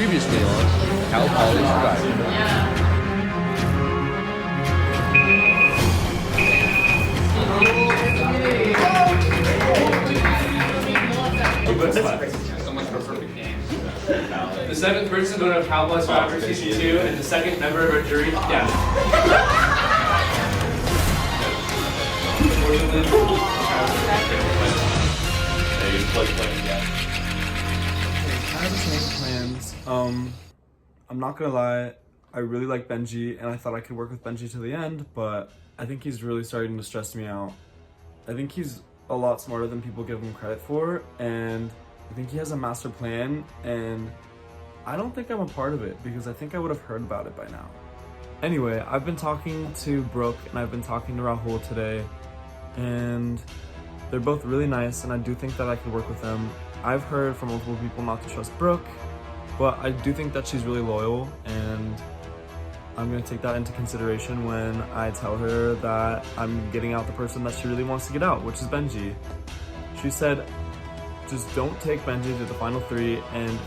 Previously on How Polly Survived. So much for a perfect game. The seventh person going to Cowboy Survivor Season 2 and the second member of our jury, Gavin. I have the same plans. I'm not gonna lie, I really like Benji and I thought I could work with Benji to the end, but I think he's really starting to stress me out. I think he's a lot smarter than people give him credit for, and I think he has a master plan, and I don't think I'm a part of it because I think I would have heard about it by now. Anyway, I've been talking to Brooke and I've been talking to Rahul today, and they're both really nice and I do think that I could work with them. I've heard from multiple people not to trust Brooke, but I do think that she's really loyal, and I'm gonna take that into consideration when I tell her that I'm getting out the person that she really wants to get out, which is Benji. She said, just don't take Benji to the final three, and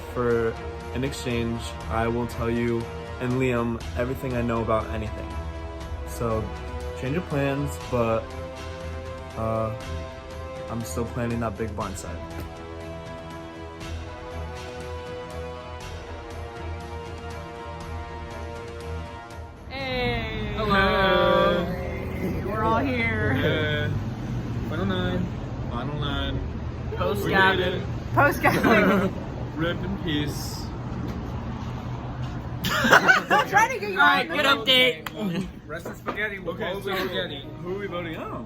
in exchange, I will tell you and Liam everything I know about anything. So, change of plans, but I'm still planning that big blindside. Hey! Hello! We're all here. Final nine. Post Gavin. Post Gavin. Rip in peace. I'm trying to get you on. Good update. Rest of spaghetti. Okay, so spaghetti. who are we voting out?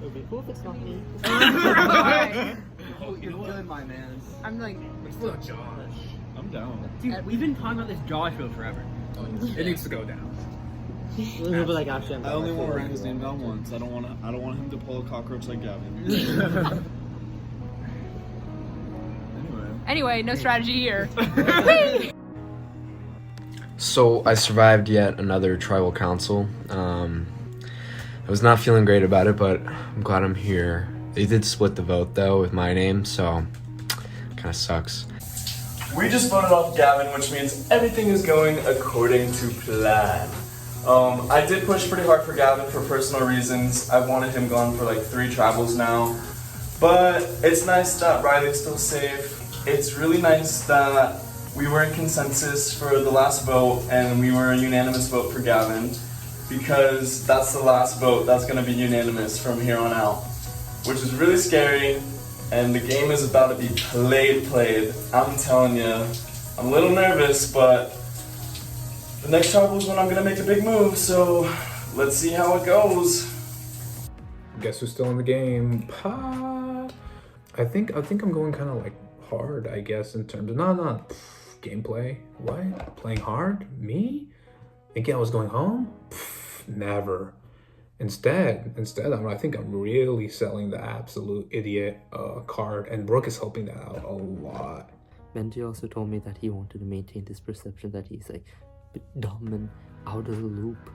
It would be cool if it's not me. Oh, you're good, my man. I'm like, It's still Josh. I'm down. Dude, we've been talking about this Josh show forever. It needs to go down. I only want to write his name down once. I don't want him to pull a cockroach like Gavin. anyway, no strategy here. So I survived yet another tribal council. I was not feeling great about it, but I'm glad I'm here. They did split the vote though with my name, so kind of sucks. We just voted off Gavin, which means everything is going according to plan. I did push pretty hard for Gavin for personal reasons. I've wanted him gone for like 3 travels now. But it's nice that Riley's still safe. It's really nice that we were in consensus for the last vote and we were a unanimous vote for Gavin, because that's the last vote that's going to be unanimous from here on out, which is really scary, and the game is about to be played. I'm telling you, I'm a little nervous, but the next tribal is when I'm going to make a big move, so let's see how it goes. Guess who's still in the game? I think I'm going kind of like hard, I guess, in terms of not gameplay. What? Playing hard? Me? Thinking I was going home? Never. Instead, I think I'm really selling the absolute idiot card, and Brooke is helping that out a lot. Benji also told me that he wanted to maintain this perception that he's like a bit dumb and out of the loop,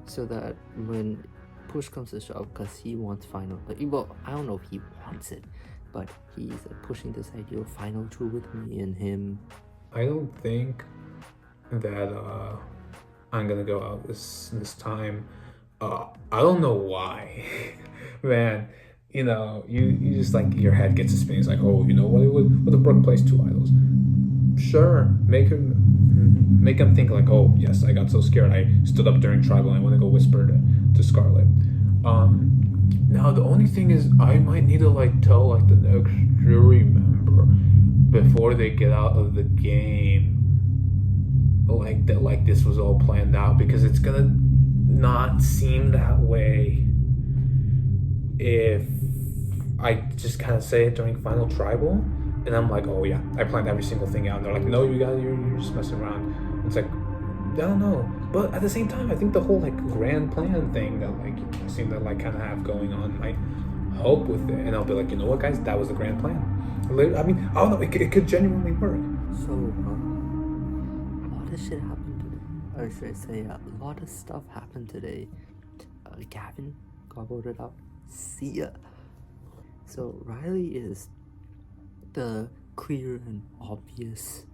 so that when push comes to shove, because he wants final, well, I don't know if he wants it, but he's pushing this idea of final 2 with me and him. I don't think that I'm gonna go out this time. I don't know why. Man, you know, you just like, your head gets a spin. It's like, oh, you know what if Brooke plays 2 idols? Sure, make him think like, oh yes, I got so scared I stood up during tribal and I want to go whisper to Scarlet. Now the only thing is, I might need to like tell like the next jury member before they get out of the game, like that, like this was all planned out, because it's gonna not seem that way if I just kind of say it during final tribal and I'm like, oh yeah, I planned every single thing out, and they're like, no, you're just messing around. It's like, I don't know, but at the same time, I think the whole like grand plan thing that like you seem to like kind of have going on might help with it, and I'll be like, you know what, guys, that was the grand plan. I mean, I don't know, it could genuinely work. So, a lot of shit happened today. Or should I say, a lot of stuff happened today. Gavin got voted out. See ya. So, Riley is the clear and obvious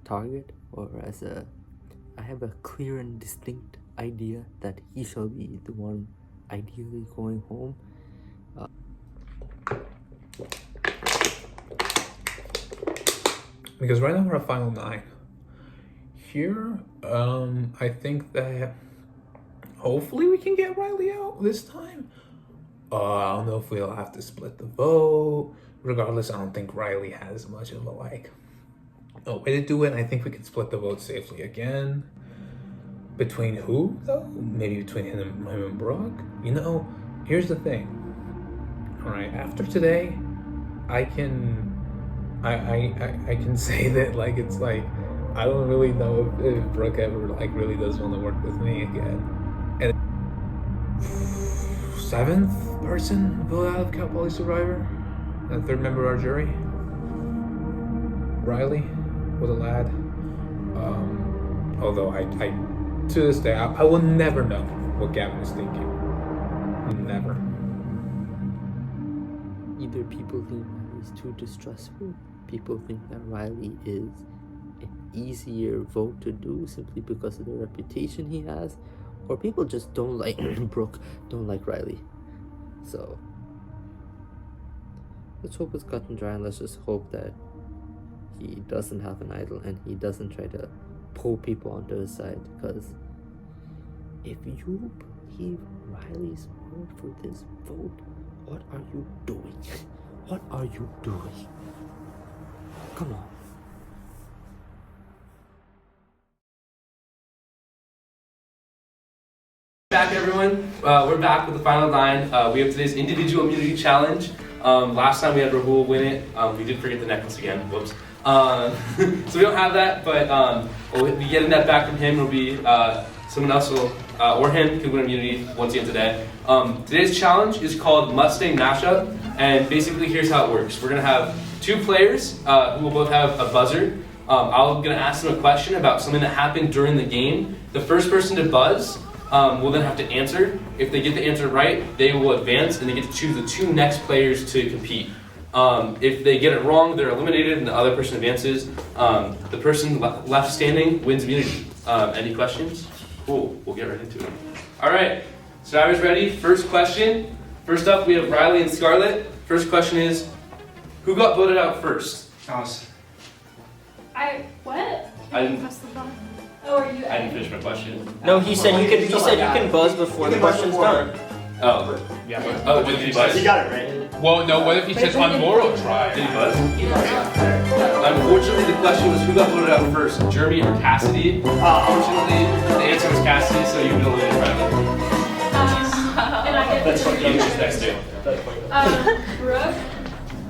target, or as I have a clear and distinct idea that he shall be the one ideally going home. Because right now we're at final 9. Here, I think that hopefully we can get Riley out this time. I don't know if we'll have to split the vote. Regardless, I don't think Riley has much of a way to do it. I think we can split the vote safely again. Between who though? Maybe between him and Brooke. You know, here's the thing. All right, after today, I can say that like it's like I don't really know if Brooke ever like really does want to work with me again. And 7th person voted out of Cal Poly Survivor. And 3rd member of our jury. Riley was a lad. Although I to this day I will never know what Gavin is thinking. Never. Either people think Riley's too distrustful, people think that Riley is an easier vote to do simply because of the reputation he has, or people just don't like Brooke, don't like Riley. So let's hope it's cut and dry, and let's just hope that he doesn't have an idol and he doesn't try to pull people onto his side, because if you believe Riley's word for this vote, what are you doing? What are you doing? Come on. Back everyone, we're back with the final 9. We have today's individual immunity challenge. Last time we had Rahul win it. We did forget the necklace again, whoops. So we don't have that, but we'll be getting that back from him. It'll be someone else will, or him can win immunity once again today. Today's challenge is called Mustang Mashup, and basically here's how it works. We're gonna have 2 players who will both have a buzzer. I'm gonna ask them a question about something that happened during the game. The first person to buzz will then have to answer. If they get the answer right, they will advance, and they get to choose the 2 next players to compete. If they get it wrong, they're eliminated, and the other person advances. The person left standing wins immunity. Any questions? Cool, we'll get right into it. All right, survivors ready? First question. First up, we have Riley and Scarlett. First question is, who got voted out first? Alice. What? I didn't. Press the button. Oh, are you? I didn't finish my question. No, he said you can. He said you can buzz before the question's done. Oh. Yeah. Oh, did he buzz? You got it right. Well, no. What if he says on moral try? Did he buzz? Unfortunately, the question was who got voted out first, Jeremy or Cassidy? Unfortunately, the answer was Cassidy, so you've been eliminated, Riley. And I get That's what You choose next two. Brooke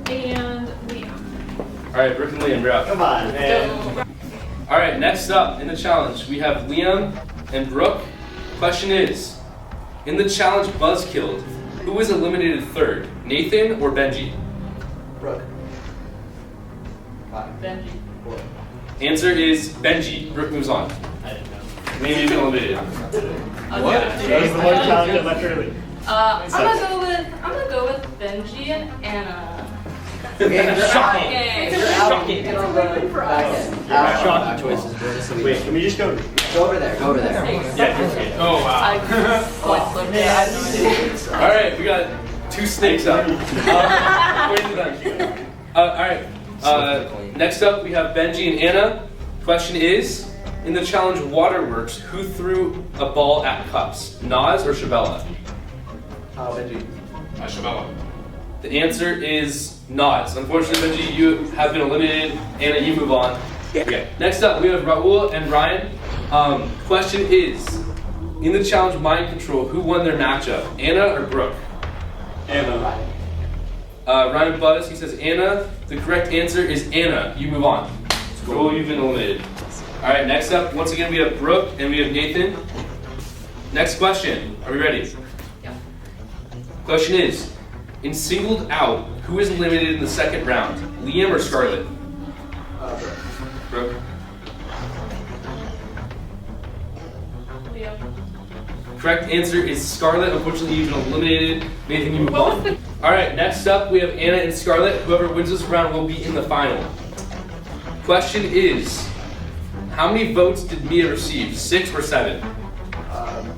and Liam. All right, Brooke and Liam, you're up. Come on, man. All right, next up in the challenge, we have Liam and Brooke. Question is, in the challenge Buzz killed, who was eliminated 3rd, Nathan or Benji? Brooke. Benji. Answer is Benji. Brooke moves on. I didn't know. Maybe you've been eliminated. What? That was the one challenge I left early. I'm gonna go with Benji and Anna. Shocking. Shocking. It's a win for us. Shocking choices, bro. Wait, can we just go over there? Go over there. Yeah. Oh wow. All right, we got 2 snakes up. All right. Next up, we have Benji and Anna. Question is, in the challenge Waterworks, who threw a ball at cups, Nas or Shabella? Benji. Shabella. The answer is Nas. Unfortunately, Benji, you have been eliminated. Anna, you move on. Okay. Next up, we have Rahul and Ryan. Question is, in the challenge Mind Control, who won their matchup, Anna or Brooke? Anna. Ryan Buzz, he says Anna. The correct answer is Anna. You move on. Rahul, you've been eliminated. All right, next up, once again, we have Brooke and we have Nathan. Next question. Are we ready? Yeah. Question is, in singled out, who is eliminated in the 2nd round, Liam or Scarlett? Brooke. Liam. Correct answer is Scarlett. Unfortunately, you've been eliminated. Nathan, you move on. All right, next up we have Anna and Scarlett. Whoever wins this round will be in the final. Question is, how many votes did Mia receive? 6 or 7?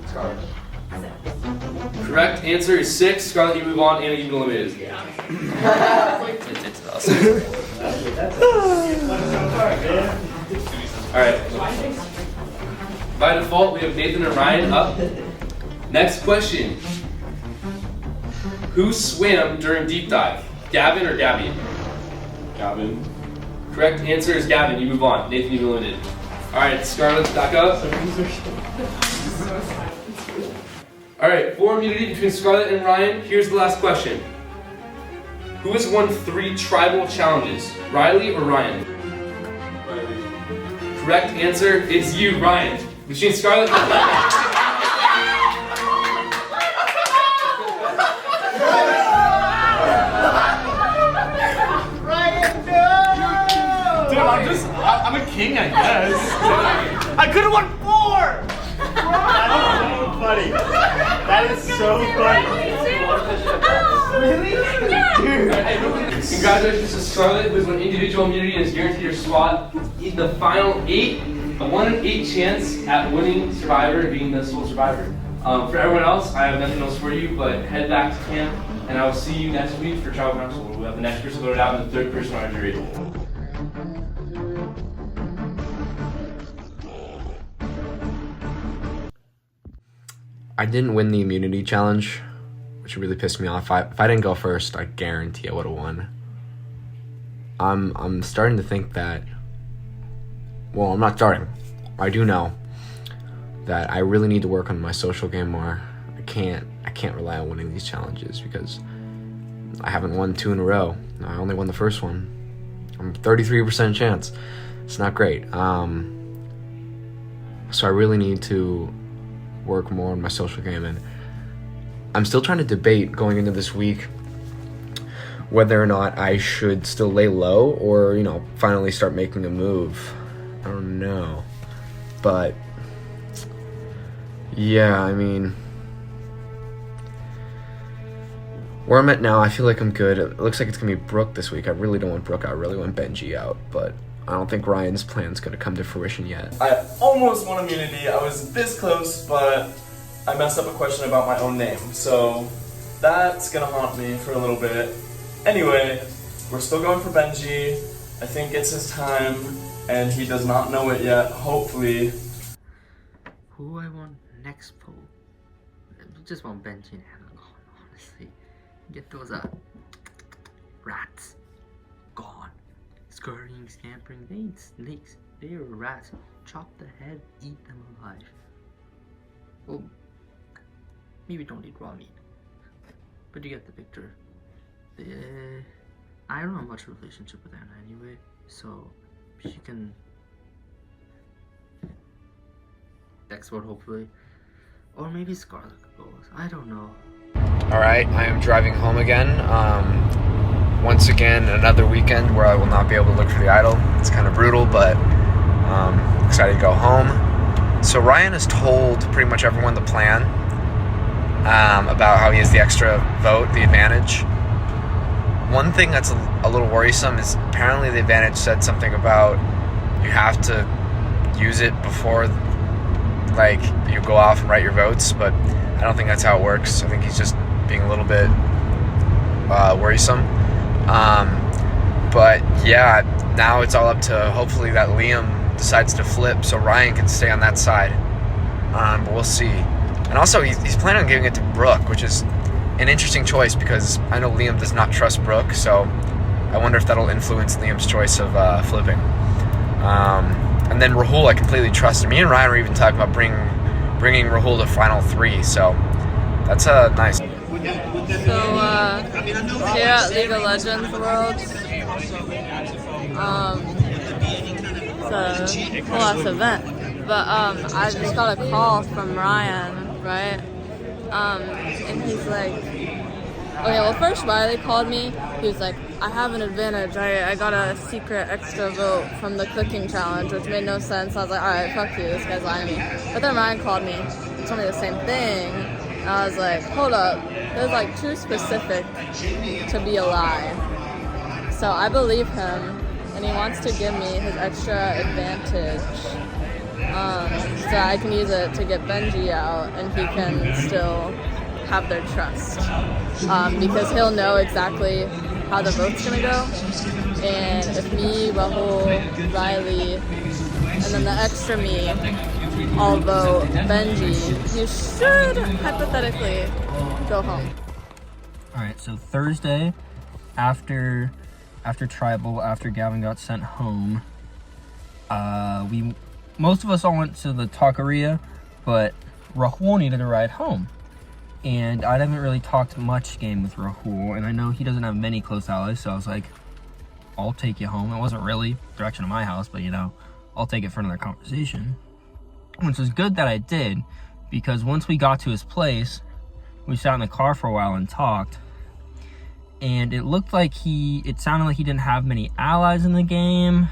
Scarlett. Correct answer is 6. Scarlett, you move on. Anna, you've been eliminated. It's us. All right. By default, we have Nathan and Ryan up. Next question. Who swam during deep dive? Gavin or Gabby? Gavin. Correct answer is Gavin. You move on. Nathan, you've been eliminated. All right, Scarlett, back up. All right, for immunity between Scarlett and Ryan, here's the last question. Who has won 3 tribal challenges? Riley or Ryan? Riley. Correct answer is you, Ryan. Between Scarlett and Ryan. I'm a king, I guess. I could have won 4! That's so funny. That is so funny. Really? Congratulations to Scarlett, who has won individual immunity and is guaranteed her spot in the final 8. A 1 in 8 chance at winning Survivor and being the sole survivor. For everyone else, I have nothing else for you, but head back to camp, and I will see you next week for Tribal Council. We'll have the next person voted out and the 3rd person on our jury. I didn't win the immunity challenge, which really pissed me off. If I didn't go first, I guarantee I would have won. I'm starting to think that, well, I'm not starting. I do know that I really need to work on my social game more. I can't rely on winning these challenges because I haven't won 2 in a row. I only won the first one. I'm 33% chance. It's not great. So I really need to work more on my social game, and I'm still trying to debate going into this week whether or not I should still lay low or, finally start making a move. I don't know. But yeah, I mean, where I'm at now, I feel like I'm good. It looks like it's gonna be Brooke this week. I really don't want Brooke out. I really want Benji out, but I don't think Ryan's plan's gonna come to fruition yet. I almost won immunity. I was this close, but I messed up a question about my own name. So that's gonna haunt me for a little bit. Anyway, we're still going for Benji. I think it's his time, and he does not know it yet, hopefully. Who I want next poll? I just want Benji and Hannah gone, honestly. Get those rats gone. Scurrying, scampering, they ain't snakes, they are rats. Chop the head, eat them alive. Well, maybe don't eat raw meat, but you get the picture. I don't have much relationship with Anna anyway, so she can next vote hopefully, or maybe Scarlett goes. I don't know. All right, I am driving home again. Once again, another weekend where I will not be able to look for the idol. It's kind of brutal, but excited to go home. So Ryan has told pretty much everyone the plan about how he has the extra vote, the advantage. One thing that's a little worrisome is apparently the advantage said something about you have to use it before you go off and write your votes, but I don't think that's how it works. I think he's just being a little bit worrisome. But yeah, now it's all up to hopefully that Liam decides to flip so Ryan can stay on that side. But we'll see. And also he's planning on giving it to Brooke, which is an interesting choice because I know Liam does not trust Brooke, so I wonder if that'll influence Liam's choice of flipping. And then Rahul, I completely trust him. Me and Ryan were even talking about bringing Rahul to final 3, so that's nice. So, here at League of Legends World, it's a whole ass event, but I just got a call from Ryan, right? And he's like, okay, well first Riley called me, he was like, I have an advantage, I got a secret extra vote from the clicking challenge, which made no sense. I was like, alright, fuck you, this guy's lying to me. But then Ryan called me and told me the same thing, And I was like, hold up, that's like too specific to be a lie. So I believe him, and he wants to give me his extra advantage, so I can use it to get Benji out, and he can still have their trust, because he'll know exactly how the vote's gonna go. And if me, Rahul, Riley, and then the extra me all vote Benji, you should hypothetically go home. Alright, so Thursday, after tribal, after Gavin got sent home, most of us all went to the taqueria, but Rahul needed a ride home. And I haven't really talked much game with Rahul, and I know he doesn't have many close allies, so I was like, I'll take you home. It wasn't really direction of my house, but I'll take it for another conversation. Which was good that I did, because once we got to his place, we sat in the car for a while and talked, and it sounded like he didn't have many allies in the game.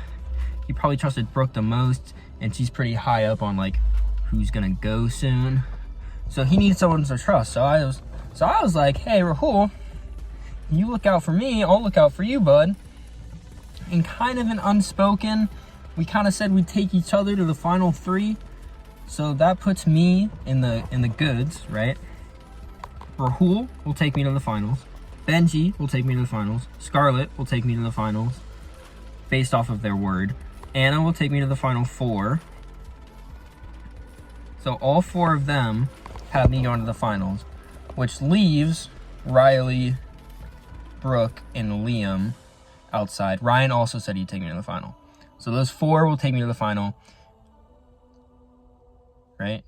He probably trusted Brooke the most, and she's pretty high up on like who's gonna go soon. So he needs someone to trust. So I was like, hey Rahul, you look out for me, I'll look out for you, bud. And kind of an unspoken, we kind of said we'd take each other to the final 3. So that puts me in the goods, right? Rahul will take me to the finals. Benji will take me to the finals. Scarlett will take me to the finals, based off of their word. Anna will take me to the final 4. So all 4 of them have me going to the finals, which leaves Riley, Brooke, and Liam outside. Ryan also said he'd take me to the final. So those 4 will take me to the final. Right?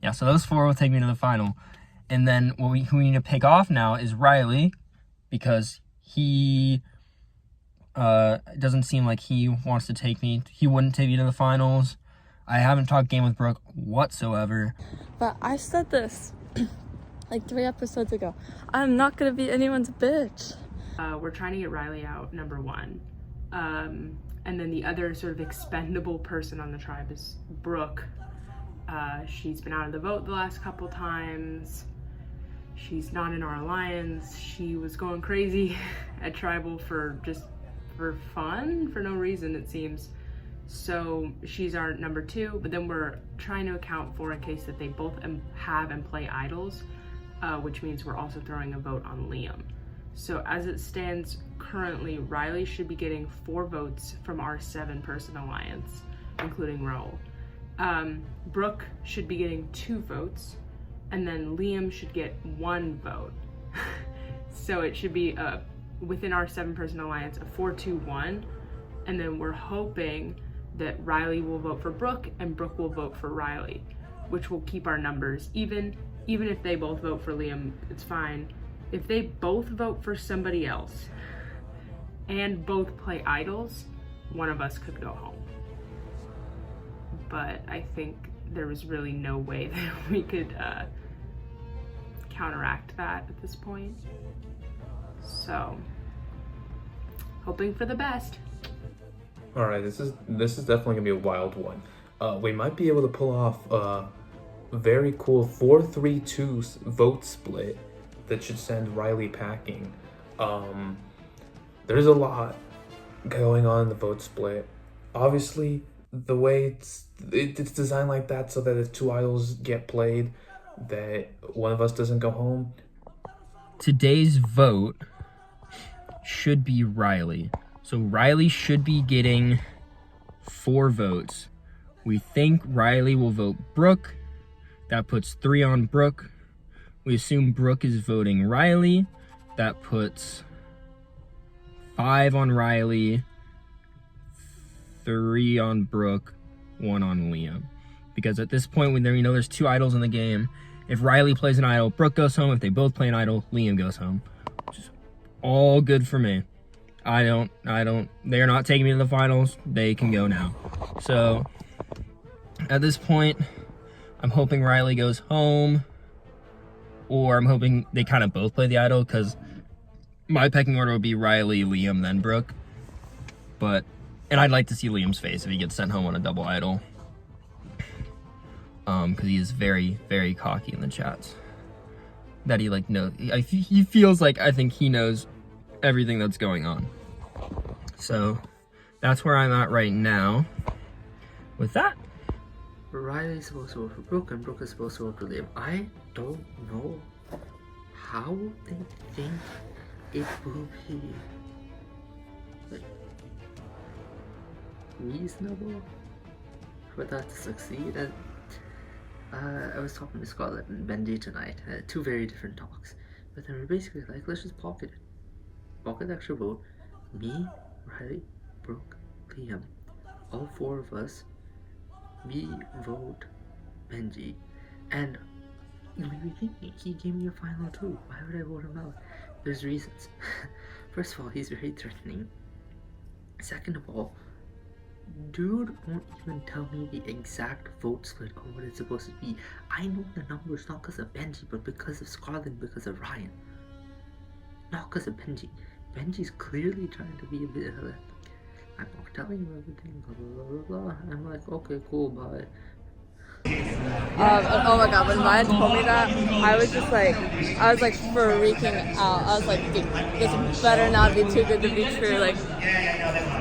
Yeah, so those 4 will take me to the final. And then what we need to pick off now is Riley, because he doesn't seem like he wants to take me. He wouldn't take me to the finals. I haven't talked game with Brooke whatsoever. But I said this like 3 episodes ago. I'm not gonna be anyone's bitch. We're trying to get Riley out, number 1. And then the other sort of expendable person on the tribe is Brooke. She's been out of the vote the last couple times. She's not in our alliance. She was going crazy at tribal for fun, for no reason it seems. So she's our number 2, but then we're trying to account for in case that they both have and play idols, which means we're also throwing a vote on Liam. So as it stands currently, Riley should be getting 4 votes from our 7-person alliance, including Raul. Brooke should be getting 2 votes, and then Liam should get 1 vote. So it should be within our 7-person alliance, a 4-2-1, and then we're hoping that Riley will vote for Brooke and Brooke will vote for Riley, which will keep our numbers even if they both vote for Liam, it's fine. If they both vote for somebody else and both play idols, one of us could go home. But I think there was really no way that we could counteract that at this point. So, hoping for the best. All right, this is definitely gonna be a wild one. We might be able to pull off a very cool 4-3-2 vote split that should send Riley packing. There's a lot going on in the vote split. Obviously, the way it's designed like that so that if 2 idols get played, that one of us doesn't go home. Today's vote should be Riley. So Riley should be getting 4 votes. We think Riley will vote Brooke. That puts 3 on Brooke. We assume Brooke is voting Riley. That puts 5 on Riley, 3 on Brooke, 1 on Liam. Because at this point, when there's 2 idols in the game, if Riley plays an idol, Brooke goes home. If they both play an idol, Liam goes home. Which is all good for me. They're not taking me to the finals. They can go now. So at this point, I'm hoping Riley goes home, or I'm hoping they kind of both play the idol, because my pecking order would be Riley, Liam, then Brooke. And I'd like to see Liam's face if he gets sent home on a double idol. because he is very, very cocky in the chats. That he like knows, he feels like, I think he knows everything that's going on. So that's where I'm at right now with that. Riley's supposed to vote for Brooke, and Brooke is supposed to vote for Liam. I don't know how they think it will be like reasonable for that to succeed. And I was talking to Scarlett and Benji tonight, two very different talks, but they were basically like, let's just pocket it. Pocket the extra vote. Me, Riley, Brooke, Liam, all four of us, we vote Benji. And you may be thinking, he gave me a final two. Why would I vote him out? There's reasons. First of all, he's very threatening. Second of all, dude won't even tell me the exact vote split or what it's supposed to be. I know the numbers not because of Benji, but because of Scarlett and because of Ryan. Not because of Benji. Benji's clearly trying to be a bit of a, I'm not telling you everything, blah blah blah blah blah. I'm like, okay, cool, bye. Oh my god, when Ryan told me that, I was like freaking out. I was like, dude, this better not be too good to be true. Like,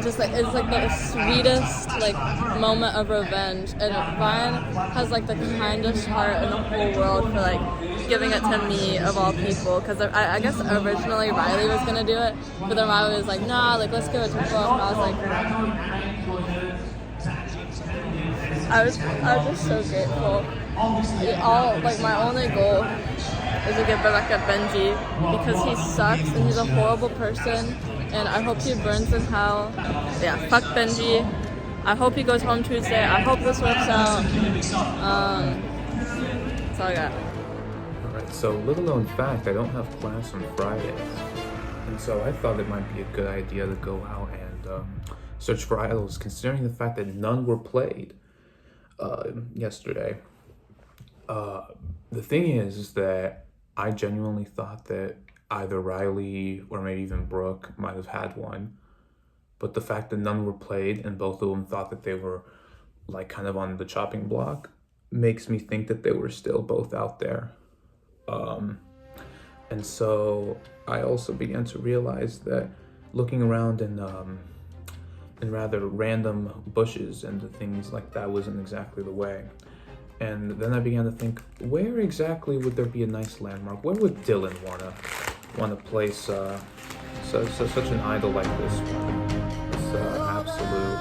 just like, it's like the sweetest like moment of revenge. And Ryan has like the kindest heart in the whole world for like giving it to me of all people. Because I guess originally Riley was gonna do it, but then Riley was like, nah, like let's give it to Brooke. And I was like, I was just so grateful. My only goal is to get back at Benji because he sucks and he's a horrible person, and I hope he burns in hell. Yeah, fuck Benji. I hope he goes home Tuesday. I hope this works out. That's all I got. Alright, so little known fact, I don't have class on Fridays. And so I thought it might be a good idea to go out and search for idols, considering the fact that none were played yesterday. The thing is that I genuinely thought that either Riley or maybe even Brooke might have had one, but the fact that none were played and both of them thought that they were like kind of on the chopping block makes me think that they were still both out there. And so I also began to realize that looking around in rather random bushes and things like that wasn't exactly the way. And then I began to think, where exactly would there be a nice landmark? Where would Dylan wanna place such an idol like this one? This absolute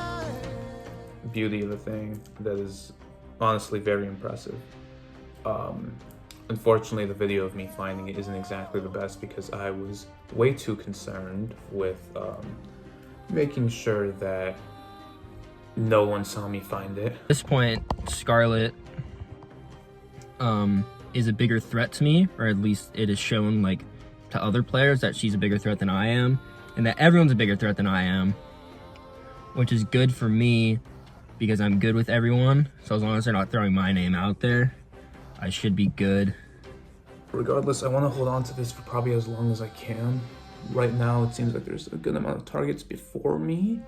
beauty of a thing that is honestly very impressive. Unfortunately, the video of me finding it isn't exactly the best because I was way too concerned with making sure that no one saw me find it. At this point, Scarlett is a bigger threat to me, or at least it is shown like to other players that she's a bigger threat than I am, and that everyone's a bigger threat than I am, which is good for me because I'm good with everyone. So as long as they're not throwing my name out there, I should be good. Regardless, I want to hold on to this for probably as long as I can. Right now, it seems like there's a good amount of targets before me.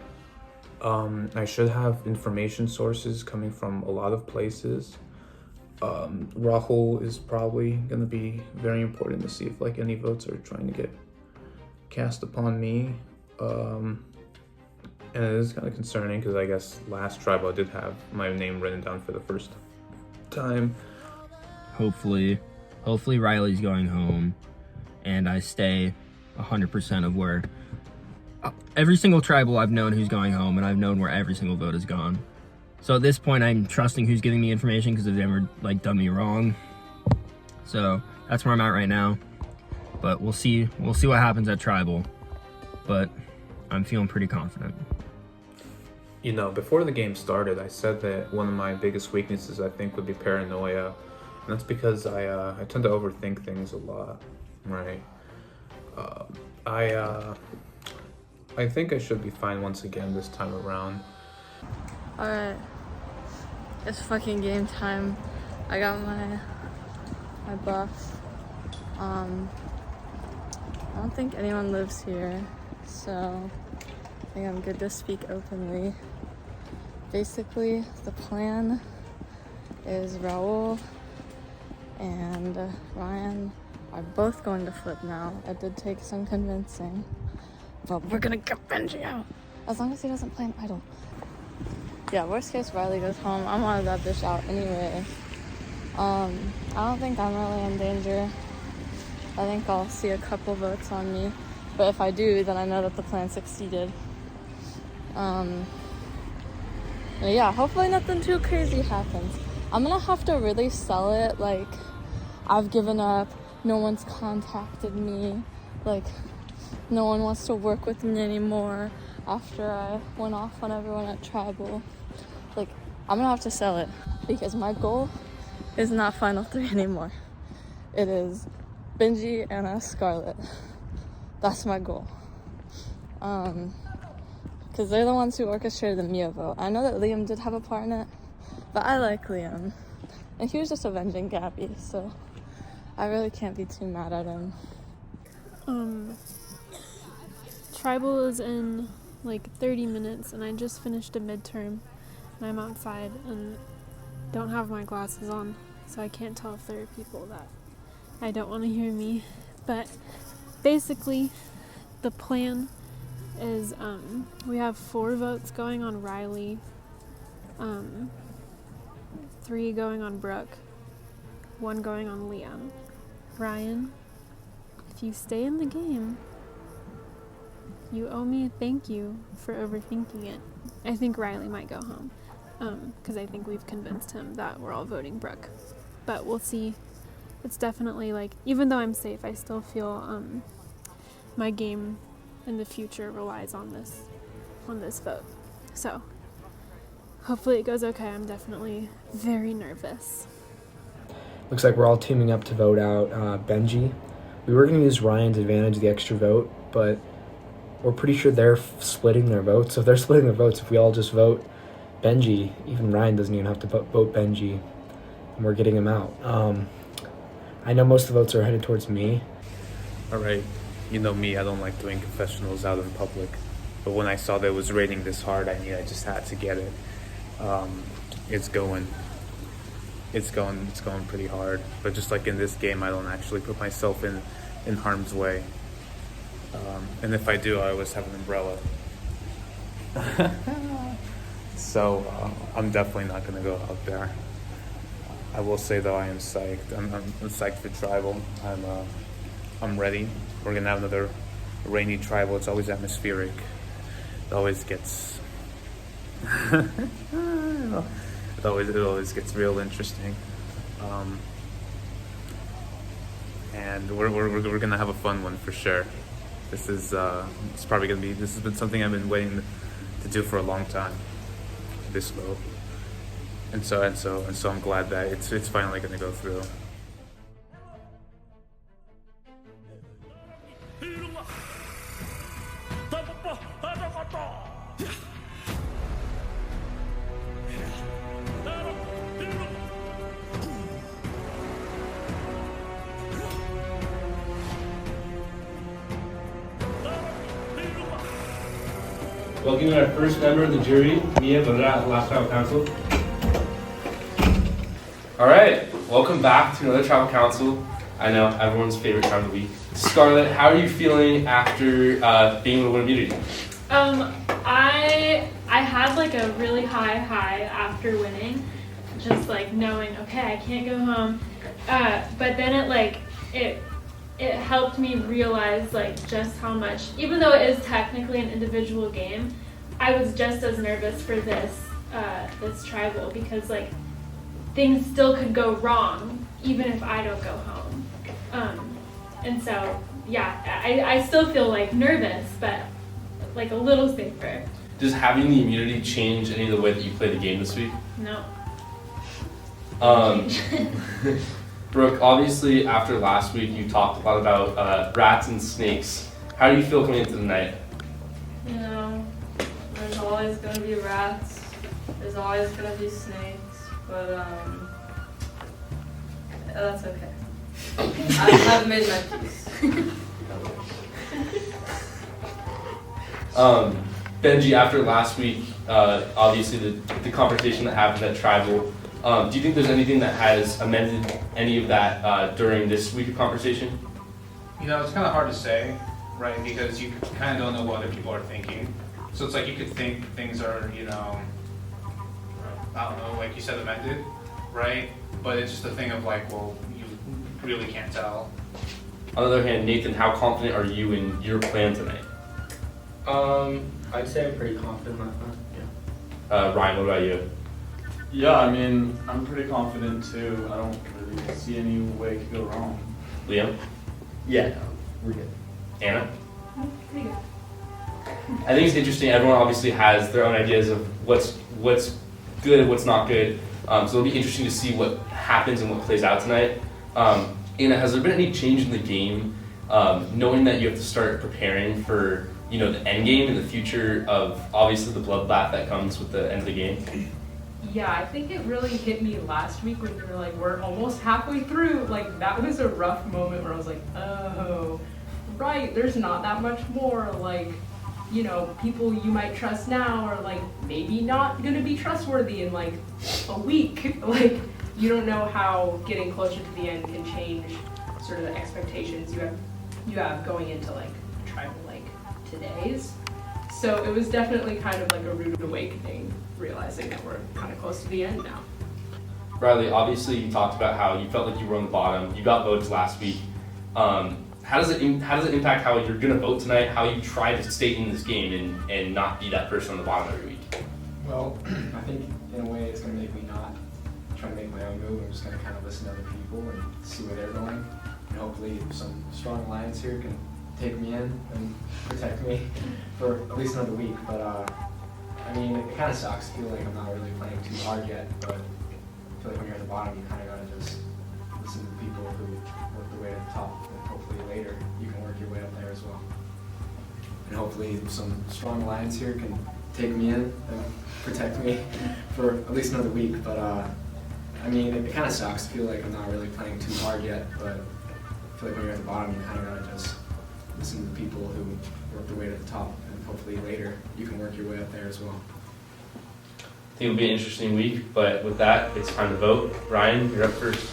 I should have information sources coming from a lot of places. Rahul is probably going to be very important to see if like any votes are trying to get cast upon me. And it is kind of concerning because I guess last tribe I did have my name written down for the first time. Hopefully Riley's going home and I stay 100% of where every single tribal I've known who's going home, and I've known where every single vote has gone. So at this point, I'm trusting who's giving me information because they've never like done me wrong. So that's where I'm at right now. But we'll see what happens at tribal. But I'm feeling pretty confident. You know, before the game started, I said that one of my biggest weaknesses I think would be paranoia, and that's because I tend to overthink things a lot, right? I think I should be fine once again this time around. Alright, it's fucking game time. I got my buff. I don't think anyone lives here, so I think I'm good to speak openly. Basically, the plan is Raul and Ryan are both going to flip now. It did take some convincing, but we're gonna get Benji out. As long as he doesn't play an idol. Yeah, worst case, Riley goes home. I wanted that bitch out anyway. I don't think I'm really in danger. I think I'll see a couple votes on me. But if I do, then I know that the plan succeeded. Yeah, hopefully nothing too crazy happens. I'm gonna have to really sell it, like, I've given up, no one's contacted me, like, no one wants to work with me anymore after I went off on everyone at Tribal. Like, I'm gonna have to sell it, because my goal is not Final 3 anymore. It is Benji and Scarlet. That's my goal. Because they're the ones who orchestrated the Mia vote. I know that Liam did have a part in it, but I like Liam. And he was just avenging Gabby, so I really can't be too mad at him. Tribal is in like 30 minutes, and I just finished a midterm, and I'm outside and don't have my glasses on, so I can't tell if there are people that I don't want to hear me. But basically, the plan is we have 4 votes going on Riley, 3 going on Brooke, 1 going on Liam. Ryan, if you stay in the game, you owe me a thank you for overthinking it. I think Riley might go home, because I think we've convinced him that we're all voting Brooke. But we'll see. It's definitely, like, even though I'm safe, I still feel my game in the future relies on this vote. So hopefully it goes okay. I'm definitely very nervous. Looks like we're all teaming up to vote out Benji. We were going to use Ryan's advantage, the extra vote, but we're pretty sure they're splitting their votes. So if they're splitting their votes, if we all just vote Benji, even Ryan doesn't even have to vote Benji, and we're getting him out. I know most of the votes are headed towards me. All right, you know me, I don't like doing confessionals out in public, but when I saw that it was raining this hard, I just had to get it. It's going pretty hard, but just like in this game, I don't actually put myself in harm's way. And if I do, I always have an umbrella. So I'm definitely not gonna go out there. I will say though, I am psyched. I'm psyched for Tribal. I'm ready. We're gonna have another rainy Tribal. It's always atmospheric. It always gets it always gets real interesting. And we're gonna have a fun one for sure. This is it's probably gonna be. This has been something I've been waiting to do for a long time. This vote, and so I'm glad that it's finally gonna go through. Welcoming our first member of the jury, Mia, voted out at the last tribal council. All right, welcome back to another tribal council. I know, everyone's favorite time of the week. Scarlett, how are you feeling after being able to win immunity? I had like a really high after winning, just like knowing, okay, I can't go home. But then it helped me realize like just how much, even though it is technically an individual game, I was just as nervous for this tribal, because like things still could go wrong even if I don't go home. And so yeah, I still feel like nervous, but like a little safer. Does having the immunity change any of the way that you play the game this week? No. Brooke, obviously after last week you talked a lot about rats and snakes. How do you feel coming into the night? You know, there's always gonna be rats, there's always gonna be snakes, but that's okay. I've made my peace. Benji, after last week, obviously the confrontation that happened at Tribal, Do you think there's anything that has amended any of that during this week of conversation? You know, it's kind of hard to say, right? Because you kind of don't know what other people are thinking. So it's like you could think things are, you know, I don't know, like you said, amended, right? But it's just a thing of like, well, you really can't tell. On the other hand, Nathan, how confident are you in your plan tonight? I'd say I'm pretty confident in my plan. Yeah. Ryan, what about you? Yeah, I mean, I'm pretty confident too. I don't really see any way it could go wrong. Liam? Yeah, no, we're good. Anna? Pretty good. I think it's interesting. Everyone obviously has their own ideas of what's good and what's not good. So it'll be interesting to see what happens and what plays out tonight. Anna, has there been any change in the game, knowing that you have to start preparing for the end game and the future of obviously the bloodbath that comes with the end of the game? Yeah, I think it really hit me last week when you were like, we're almost halfway through. Like, that was a rough moment where I was like, oh, right, there's not that much more. Like, people you might trust now are like maybe not gonna be trustworthy in like a week. Like, you don't know how getting closer to the end can change sort of the expectations you have going into like a tribal like today's. So it was definitely kind of like a rude awakening, realizing that we're kind of close to the end now. Riley, obviously you talked about how you felt like you were on the bottom. You got votes last week. How does it impact how you're gonna vote tonight? How you try to stay in this game and not be that person on the bottom every week? Well, I think in a way it's going to make me not try to make my own move. I'm just going to kind of listen to other people and see where they're going. And hopefully some strong alliance here can take me in and protect me for at least another week. But I mean, it kind of sucks. I feel like I'm not really playing too hard yet, but I feel like when you're at the bottom, you kind of got to just listen to the people who work their way to the top, and hopefully later you can work your way up there as well. And hopefully some strong alliance here can take me in and protect me for at least another week. But I mean, it kind of sucks. I feel like I'm not really playing too hard yet, but I feel like when you're at the bottom, you kind of got to just listen to the people who work their way to the top, and hopefully later you can work your way up there as well. I think it'll be an interesting week, but with that, it's time to vote. Ryan, you're up first.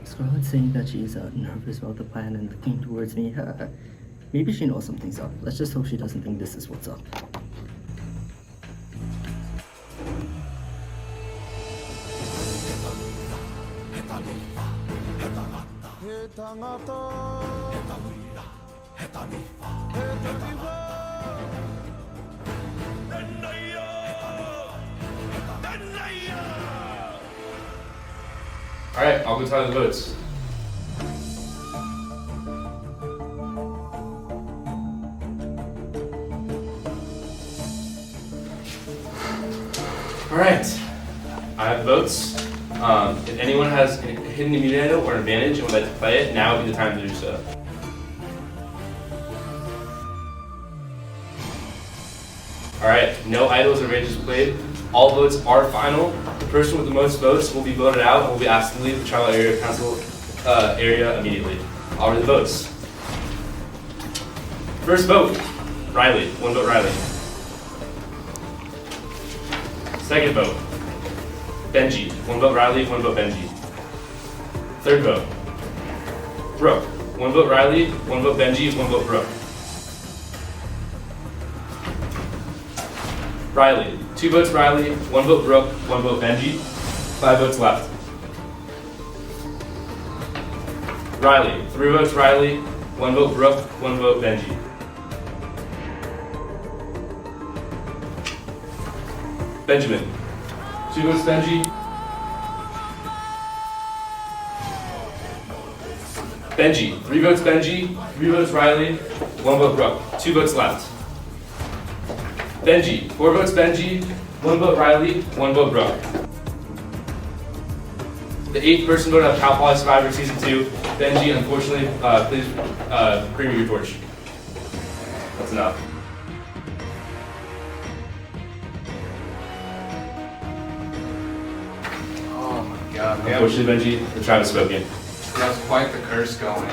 Scarlett's saying that she's nervous about the plan and looking towards me. Maybe she knows something's up. Let's just hope she doesn't think this is what's up. All right, I'll go tally the votes. All right, I have votes. If anyone has a hidden immunity item or an advantage and would like to play it, now would be the time to do so. All right, no idols or rages played. All votes are final. The person with the most votes will be voted out and will be asked to leave the tribal area council area immediately. I'll read the votes. First vote, Riley. 1 vote, Riley. Second vote, Benji. 1 vote, Riley. 1 vote, Benji. Third vote, Brooke. 1 vote, Riley. 1 vote, Benji. 1 vote, Brooke. Riley. 2 votes Riley, 1 vote Brooke, 1 vote Benji. 5 votes left. Riley. 3 votes Riley, 1 vote Brooke, 1 vote Benji. Benjamin. 2 votes Benji. Benji. 3 votes Benji, 3 votes Riley, 1 vote Brooke. 2 votes left. Benji, 4 votes Benji, 1 vote Riley, 1 vote Brooke. The 8th person voted on Cal Poly Survivor Season 2. Benji, unfortunately, please bring me your torch. That's enough. Oh my god, man. Unfortunately, Benji, the tribe has spoken. That's quite the curse going.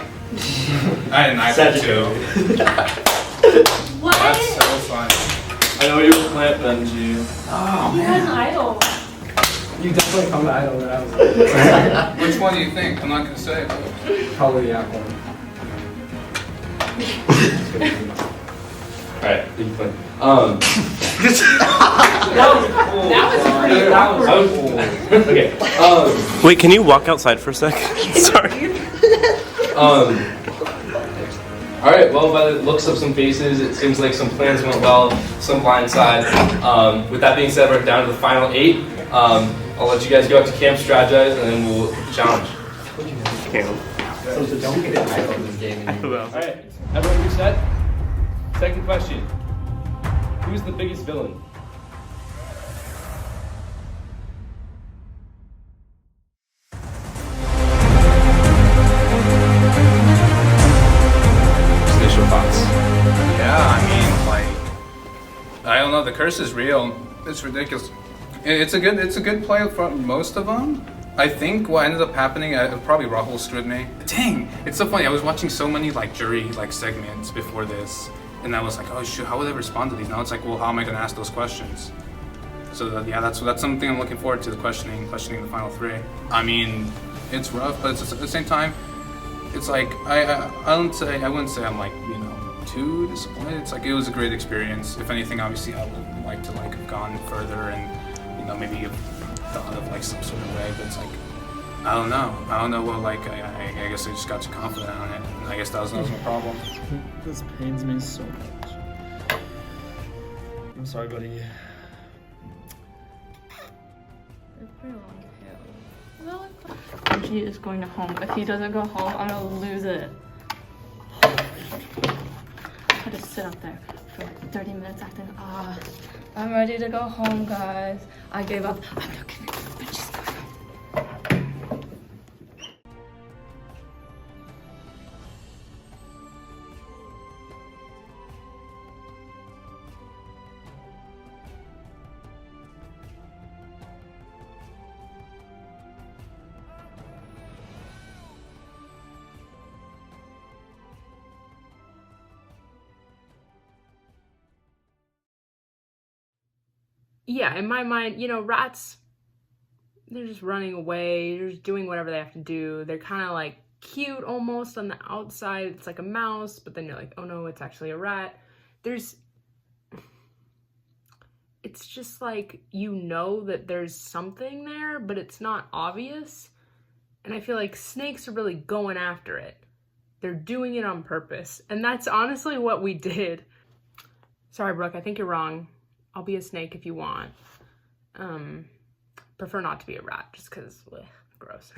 I didn't like that too. What? That's so funny. I know you were plant, Benji. Oh You had an idol. You definitely called the idol that I was. Which one do you think? I'm not gonna say. Probably the apple. Alright, you can play. Okay. Wait, can you walk outside for a sec? Sorry. Alright, well, by the looks of some faces, it seems like some plans went well, some blindside. With that being said, we're down to the final 8. I'll let you guys go out to camp, strategize, and then we'll challenge. So don't get an idol in this game. Alright, everyone, you set? Second question. Who's the biggest villain? Initial thoughts. Yeah, I mean, like, I don't know. The curse is real. It's ridiculous. It's a good play for most of them. I think what ended up happening, probably Rahul screwed me. Dang, it's so funny. I was watching so many like jury like segments before this, and I was like, oh shoot, how would I respond to these? Now it's like, well, how am I going to ask those questions? So yeah, that's something I'm looking forward to, the questioning the final 3. I mean, it's rough, but it's at the same time, it's like I wouldn't say I'm like, you know, too disappointed. It's like it was a great experience. If anything, obviously I would like to like have gone further and, you know, maybe have thought of like some sort of way, but it's like I don't know. Well, like I guess I just got too confident on it, and I guess that was my problem. This pains me so much. I'm sorry, buddy. He is going to home. If he doesn't go home, I'm gonna lose it. I just sit up there for like 30 minutes acting, I'm ready to go home, guys. I gave up. I'm not kidding, but she's going home. Yeah, in my mind, you know, rats, they're just running away, they're just doing whatever they have to do. They're kind of like cute almost on the outside. It's like a mouse, but then you're like, oh no, it's actually a rat. It's just like, you know that there's something there, but it's not obvious. And I feel like snakes are really going after it. They're doing it on purpose. And that's honestly what we did. Sorry, Brooke, I think you're wrong. I'll be a snake if you want. Prefer not to be a rat, just because, gross.